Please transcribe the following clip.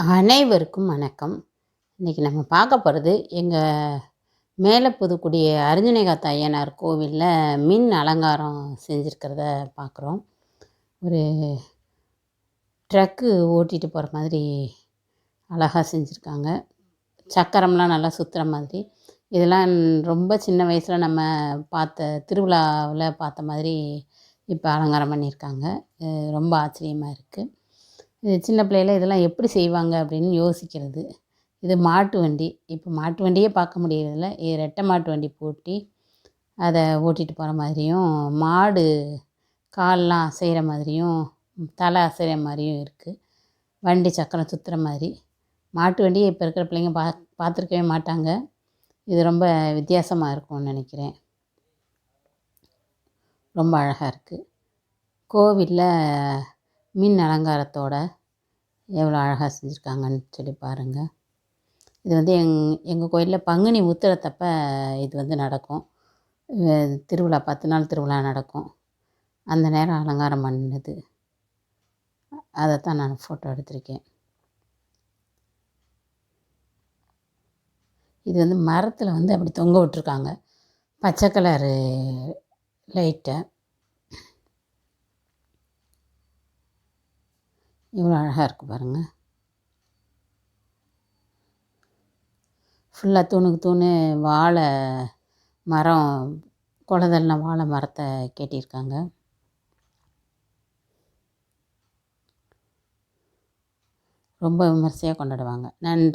அனைவருக்கும் வணக்கம். இன்றைக்கி நம்ம பார்க்க போகிறது எங்கள் மேலே புதுக்குடி அரிஞ்சனேகாத்த ஐயனார் கோவிலில் மின் அலங்காரம் செஞ்சுருக்கிறத பார்க்குறோம். ஒரு ட்ரக்கு ஓட்டிகிட்டு போகிற மாதிரி அழகாக செஞ்சுருக்காங்க. சக்கரம்லாம் நல்லா சுற்றுற மாதிரி. இதெல்லாம் ரொம்ப சின்ன வயசில் நம்ம பார்த்த திருவிழாவில் பார்த்த மாதிரி இப்போ அலங்காரம் பண்ணியிருக்காங்க. ரொம்ப ஆச்சரியமாக இருக்குது. சின்ன பிள்ளையில இதெல்லாம் எப்படி செய்வாங்க அப்படின்னு யோசிக்கிறது. இது மாட்டு வண்டி. இப்போ மாட்டு வண்டியே பார்க்க முடியறதில்ல. இது ரெட்டை மாட்டு வண்டி பூட்டி அதை ஓட்டிகிட்டு போகிற மாதிரியும், மாடு கால்லாம் அசைகிற மாதிரியும், தலை அசைகிற மாதிரியும் இருக்குது. வண்டி சக்கரம் சுற்றுற மாதிரி. மாட்டு வண்டியை இப்போ இருக்கிற பிள்ளைங்க பார்த்துருக்கவே மாட்டாங்க. இது ரொம்ப வித்தியாசமாக இருக்கும்னு நினைக்கிறேன். ரொம்ப அழகாக இருக்குது. கோவிலில் மின் அலங்காரத்தோட எவ்வளோ அழகாக செஞ்சுருக்காங்கன்னு சொல்லி பாருங்கள். இது வந்து எங்கள் கோயிலில் பங்குனி உத்திரத்தப்ப இது நடக்கும். திருவிழா 10 நாள் திருவிழா நடக்கும். அந்த நேரம் அலங்காரம் பண்ணது. அதைத்தான் நான் ஃபோட்டோ எடுத்திருக்கேன். இது மரத்தில் அப்படி தொங்க விட்டுருக்காங்க. பச்சை கலரு லைட்டை. இவ்வளோ அழகாக இருக்குது பாருங்கள். ஃபுல்லாக தூணுக்கு தூணு வாழை மரம், குலதெல்லாம் வாழை மரத்தை கட்டியிருக்காங்க. ரொம்ப விமர்சையாக கொண்டாடுவாங்க. நன்றி.